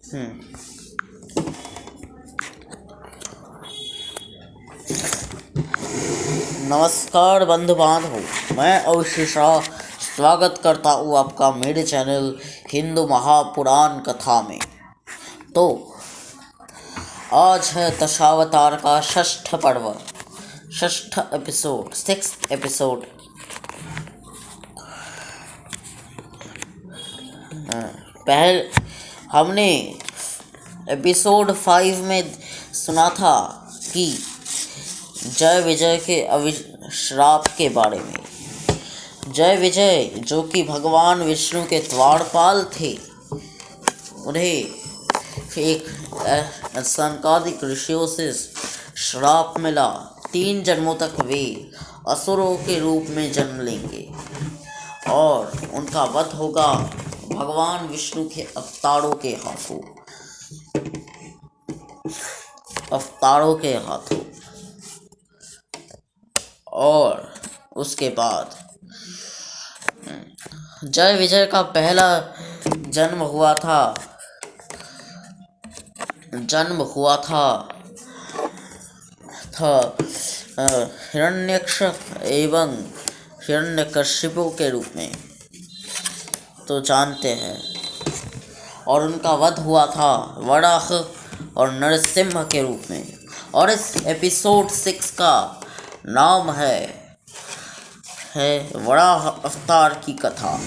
हम्म नमस्कार बंधु बांधवों, मैं अवश्य शाह स्वागत करता हूँ आपका मेरे चैनल हिंदू महापुराण कथा में। तो आज है दशावतार का षष्ठ पर्व, षष्ठ एपिसोड, 6th एपिसोड। पहले हमने एपिसोड 5 में सुना था कि जय विजय के अभिश्राप के बारे में। जय विजय, जो कि भगवान विष्णु के द्वारपाल थे, उन्हें एक सनकादिक ऋषियों से श्राप मिला। 3 जन्मों तक वे असुरों के रूप में जन्म लेंगे और उनका वध होगा भगवान विष्णु के अवतारों के हाथों। और उसके बाद जय विजय का पहला जन्म हुआ था हिरण्यक्ष एवं हिरण्यकशिपु के रूप में, तो जानते हैं। और उनका वध हुआ था वराह और नरसिंह के रूप में। और इस एपिसोड 6 का नाम है वराह अवतार की कथा।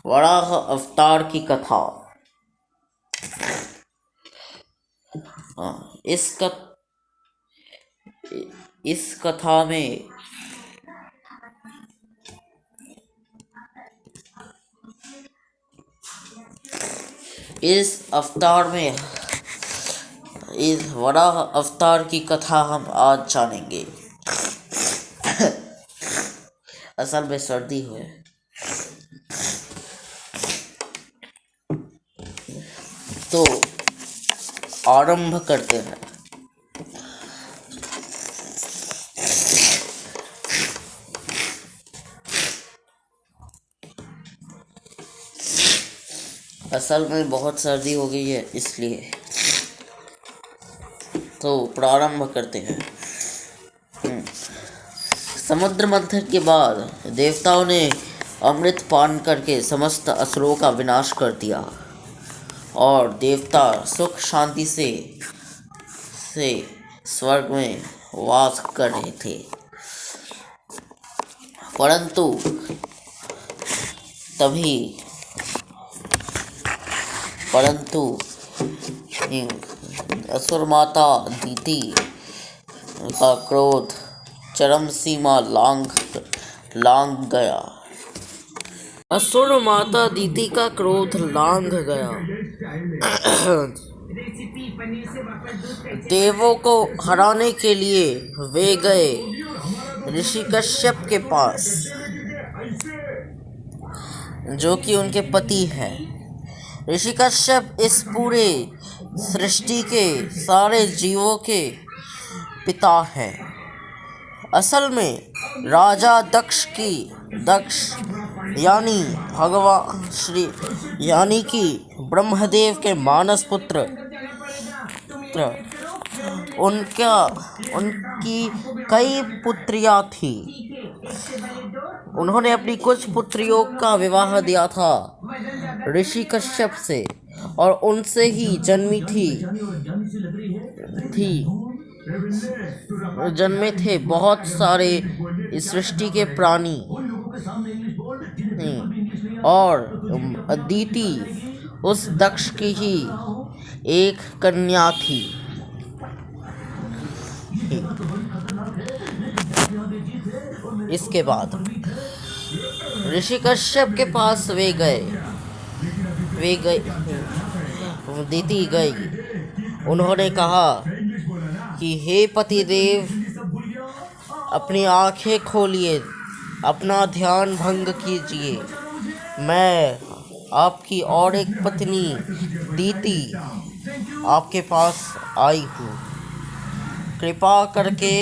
वराह अवतार की कथा। इस कथा में इस वराह अवतार की कथा हम आज जानेंगे। असल में सर्दी हुई, तो आरंभ करते हैं। असल में बहुत सर्दी हो गई है, इसलिए तो प्रारंभ करते हैं। समुद्र मंथन के बाद देवताओं ने अमृत पान करके समस्त असुरों का विनाश कर दिया और देवता सुख शांति से स्वर्ग में वास कर रहे थे। परंतु असुर माता दीति का क्रोध चरम सीमा लांघ गया। असुर माता दीति का क्रोध लांघ गया। देवों को हराने के लिए वे गए ऋषि कश्यप के पास, जो कि उनके पति हैं। ऋषि कश्यप इस पूरे सृष्टि के सारे जीवों के पिता हैं। असल में राजा दक्ष यानी कि ब्रह्मदेव के मानस पुत्र, उनकी कई पुत्रियां थी। उन्होंने अपनी कुछ पुत्रियों का विवाह दिया था ऋषि कश्यप से, और उनसे ही जन्मे थे बहुत सारे इस सृष्टि के प्राणी। और अदिति उस दक्ष की ही एक कन्या थी। इसके बाद ऋषि कश्यप के पास वे गए दीति गई। उन्होंने कहा कि हे पतिदेव, अपनी आंखें खोलिए, अपना ध्यान भंग कीजिए। मैं आपकी और एक पत्नी दीति आपके पास आई हूँ। कृपा करके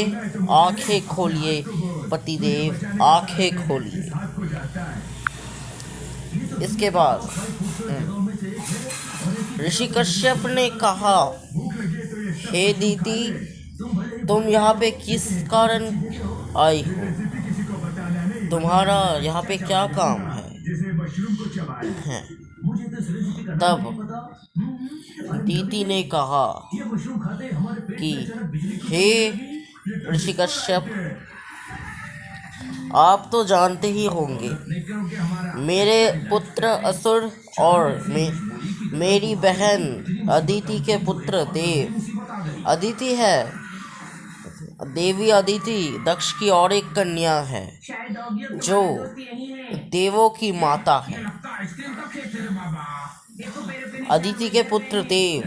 आंखें खोलिए पतिदेव, आंखें खोलिए। इसके बाद ऋषि कश्यप ने कहा, हे दीति, तुम यहाँ पे किस कारण आई हो? तुम्हारा यहाँ पे क्या काम है? तब दीति ने कहा कि हे ऋषि कश्यप, आप तो जानते ही होंगे, मेरे पुत्र असुर और मेरी बहन अदिति के पुत्र देव। अदिति है, देवी अदिति दक्ष की और एक कन्या है जो देवों की माता है। अदिति के पुत्र देव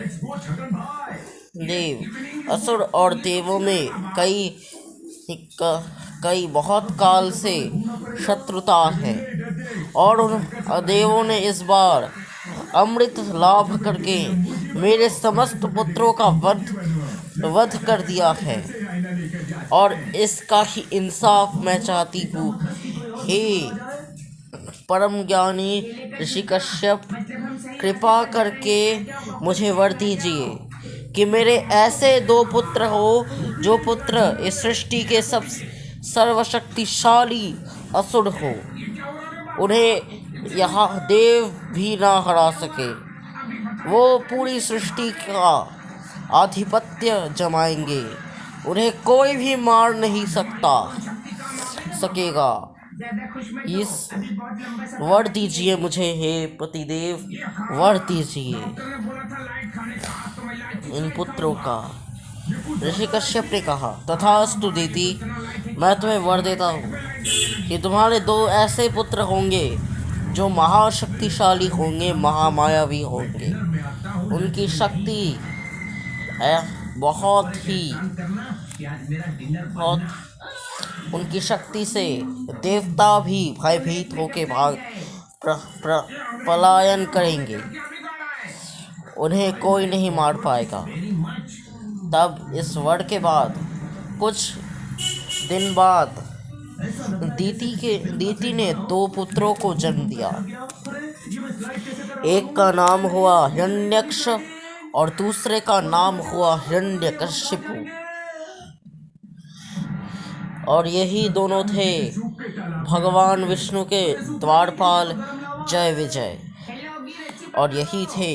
असुर और देवों में कई बहुत काल से शत्रुता है, और उन देवों ने इस बार अमृत लाभ करके मेरे समस्त पुत्रों का वध कर दिया है, और इसका ही इंसाफ मैं चाहती हूँ। हे परम ज्ञानी ऋषि कश्यप, कृपा करके मुझे वर दीजिए कि मेरे ऐसे 2 पुत्र हो जो पुत्र इस सृष्टि के सब सर्वशक्तिशाली असुर हो, उन्हें यहाँ देव भी ना हरा सके। वो पूरी सृष्टि का आधिपत्य जमाएंगे, उन्हें कोई भी मार नहीं सकेगा। इस वर दीजिए मुझे, हे पतिदेव, वर दीजिए इन पुत्रों का। ऋषि कश्यप ने कहा, तथास्तु दीति, मैं तुम्हें वर देता हूँ कि तुम्हारे 2 ऐसे पुत्र होंगे जो महाशक्तिशाली होंगे, महामायावी होंगे। उनकी शक्ति उनकी शक्ति से देवता भी भयभीत होके पलायन करेंगे, उन्हें कोई नहीं मार पाएगा। तब इस वर के बाद कुछ दिन बाद दीति ने 2 पुत्रों को जन्म दिया। एक का नाम हुआ हिरण्यक्ष और दूसरे का नाम हुआ हिरण्यकशिपु, और यही दोनों थे भगवान विष्णु के द्वारपाल जय विजय, और यही थे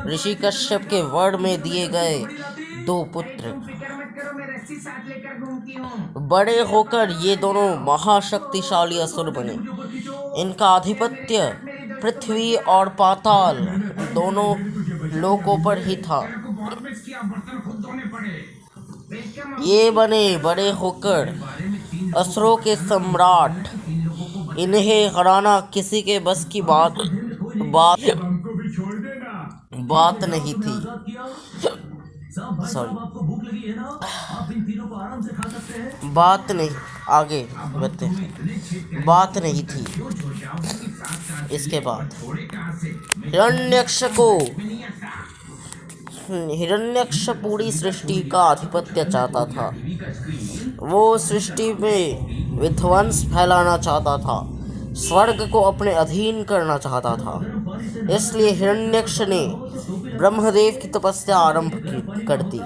ऋषि कश्यप के वर में दिए गए 2 पुत्र। बड़े होकर ये दोनों महाशक्तिशाली असुर बने। इनका आधिपत्य पृथ्वी और पाताल दोनों लोकों पर ही था। ये बने बड़े होकर असुरों के सम्राट। इन्हें हराना किसी के बस की बात नहीं थी। बात नहीं थी। इसके बाद हिरण्यक्ष पूरी सृष्टि का आधिपत्य चाहता था। वो सृष्टि में विध्वंस फैलाना चाहता था, स्वर्ग को अपने अधीन करना चाहता था। इसलिए हिरण्यक्ष ने ब्रह्मदेव की तपस्या आरंभ कर दी।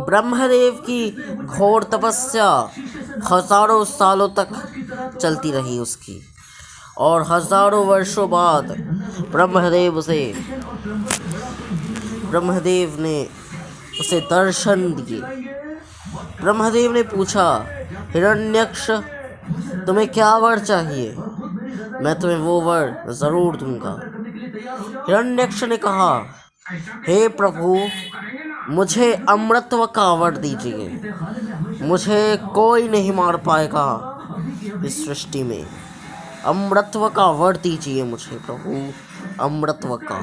ब्रह्मदेव की घोर तपस्या हजारों सालों तक चलती रही उसकी, और हजारों वर्षों बाद ब्रह्मदेव ने उसे दर्शन दिए। ब्रह्मदेव ने पूछा, हिरण्यक्ष, तुम्हें क्या वर चाहिए? मैं तुम्हें वो वर जरूर दूंगा। हिरण्यक्ष ने कहा, हे प्रभु, मुझे अमृतत्व का वर दीजिए। मुझे कोई नहीं मार पाएगा इस सृष्टि में। अमृतत्व का वर दीजिए मुझे प्रभु, अमृतत्व का।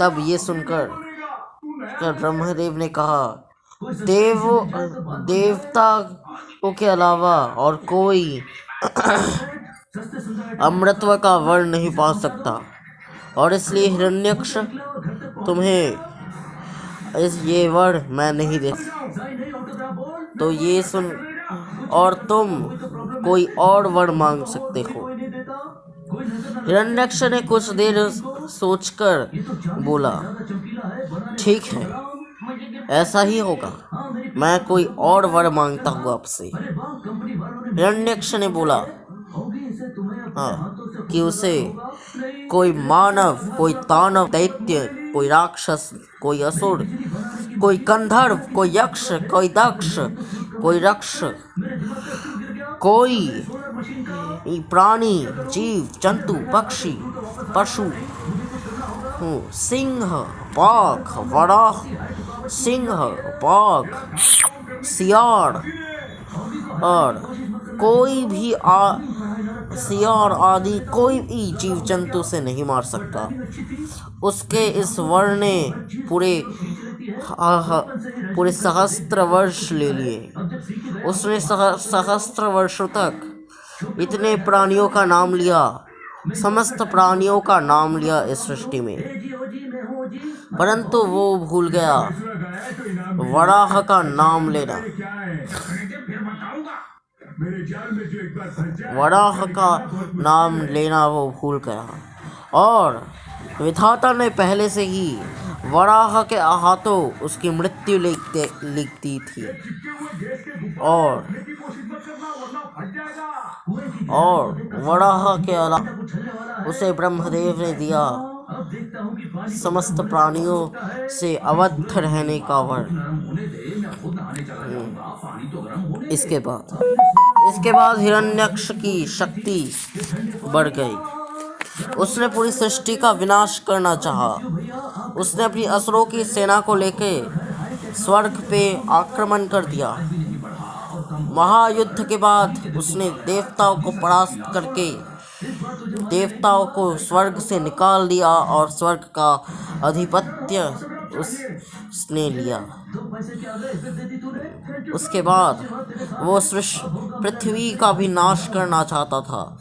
तब ये सुनकर ब्रह्मदेव ने कहा, देवता के अलावा और कोई अमृतत्व का वर नहीं पा सकता, और इसलिए हिरण्यक्ष, तुम्हें ये वर मैं नहीं दे। तो ये सुन, और तुम कोई और वर मांग सकते हो। हिरण्यक्ष ने कुछ देर सोचकर बोला, ठीक है, ऐसा ही होगा। मैं कोई और वर मांगता हूँ आपसे। हिरण्यक्ष ने बोला, हाँ, कि उसे कोई मानव, कोई दानव दैत्य, कोई राक्षस, कोई असुर, कोई गंधर्व, कोई यक्ष, कोई दक्ष, कोई रक्ष, कोई प्राणी, जीव, जंतु, पक्षी, पशु, सिंह, बाघ, वराह, सिंह, बाघ, सियार और कोई भी सियार आदि कोई भी जीव जंतु से नहीं मार सकता। उसके इस वर ने पूरे सहस्त्र वर्ष ले लिए। उसने सहस्त्र वर्षों तक इतने प्राणियों का नाम लिया, समस्त प्राणियों का नाम लिया इस सृष्टि में, परंतु वो भूल गया वराह का नाम लेना। वराह का नाम लेना वो भूल गया और विधाता ने पहले से ही वराह के हाथों उसकी मृत्यु लिख दी थी और वराह के अलावा उसे ब्रह्मदेव ने दिया समस्त प्राणियों से अवध रहने का वर। इसके बाद हिरण्यक्ष की शक्ति बढ़ गई। उसने पूरी सृष्टि का विनाश करना चाहा। उसने अपनी असुरों की सेना को लेकर स्वर्ग पे आक्रमण कर दिया। महायुद्ध के बाद उसने देवताओं को परास्त करके देवताओं को स्वर्ग से निकाल दिया और स्वर्ग का आधिपत्य उसने लिया। उसके बाद वो पृथ्वी का भी नाश करना चाहता था।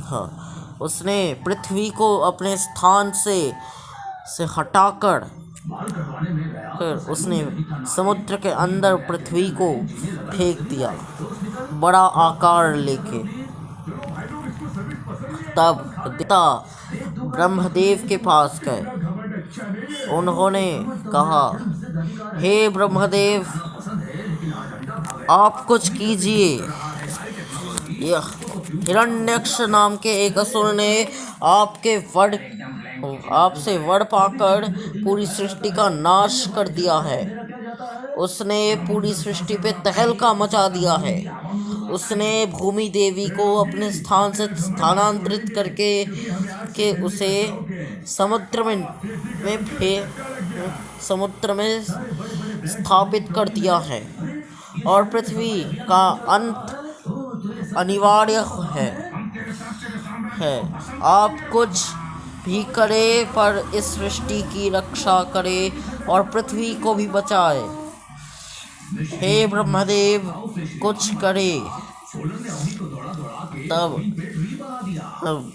हाँ, उसने पृथ्वी को अपने स्थान से हटाकर फिर उसने समुद्र के अंदर पृथ्वी को फेंक दिया बड़ा आकार लेके। तब देवता ब्रह्मदेव के पास गए। उन्होंने कहा, हे ब्रह्मदेव, आप कुछ कीजिए। यह हिरण्यक्ष नाम के एक असुर ने आपसे वर पाकर पूरी सृष्टि का नाश कर दिया है। उसने पूरी सृष्टि पे तहलका मचा दिया है। उसने भूमि देवी को अपने स्थान से स्थानांतरित करके उसे समुद्र में स्थापित कर दिया है और पृथ्वी का अंत अनिवार्य है। आप कुछ भी करे पर इस सृष्टि की रक्षा करे और पृथ्वी को भी बचाए। हे ब्रह्मदेव, कुछ करे। तब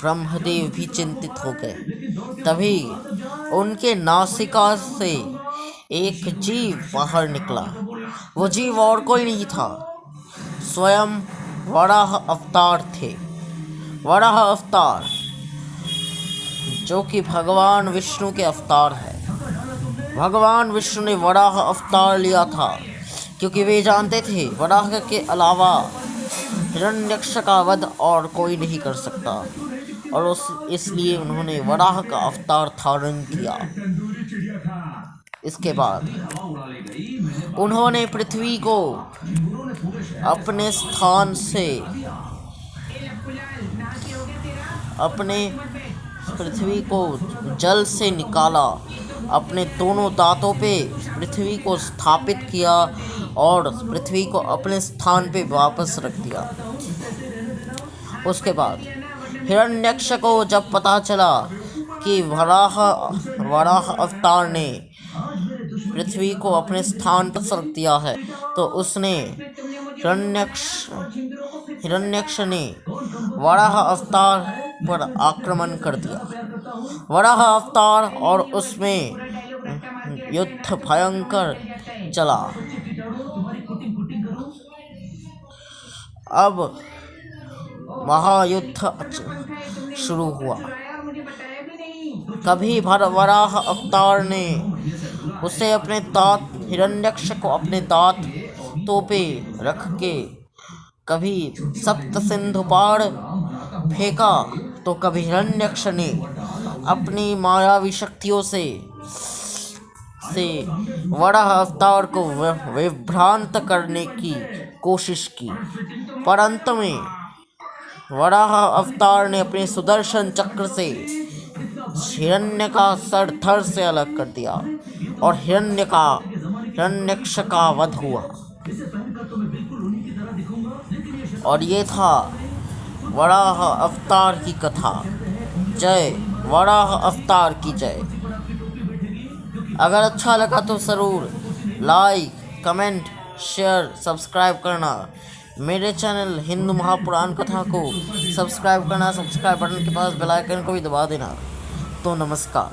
ब्रह्मदेव भी चिंतित हो गए। तभी उनके नासिका से एक जीव बाहर निकला। वो जीव और कोई नहीं था, स्वयं वराह अवतार थे। वराह अवतार जो कि भगवान विष्णु के अवतार है। भगवान विष्णु ने वराह अवतार लिया था क्योंकि वे जानते थे वराह के अलावा हिरण्यक्ष का वध और कोई नहीं कर सकता और इसलिए उन्होंने वराह का अवतार धारण किया। इसके बाद उन्होंने पृथ्वी को अपने स्थान से पृथ्वी को जल से निकाला, अपने दोनों दांतों पे पृथ्वी को स्थापित किया और पृथ्वी को अपने स्थान पे वापस रख दिया। उसके बाद हिरण्यक्ष को जब पता चला कि वराह अवतार ने पृथ्वी को अपने स्थान पर रख दिया है, तो उसने हिरण्यक्ष ने वराह अवतार पर आक्रमण कर दिया। वराह अवतार और उसमें युद्ध भयंकर चला। अब महायुद्ध शुरू हुआ। कभी वराह अवतार ने उसे अपने दांत हिरण्यक्ष को अपने दांत तोपे रख के कभी सप्त सिंधु पार फेंका, तो कभी हिरण्यक्ष ने अपनी मायावी शक्तियों से वराह अवतार को विभ्रांत करने की कोशिश की। पर अंत में वराह अवतार ने अपने सुदर्शन चक्र से हिरण्य का सर धड़ से अलग कर दिया और हिरण्यक्ष का वध हुआ। और ये था वराह अवतार की कथा। जय वराह अवतार की जय। अगर अच्छा लगा तो ज़रूर लाइक, कमेंट, शेयर, सब्सक्राइब करना। मेरे चैनल हिंदू महापुराण कथा को सब्सक्राइब करना। सब्सक्राइब बटन के पास बेल आइकन को भी दबा देना। तो नमस्कार।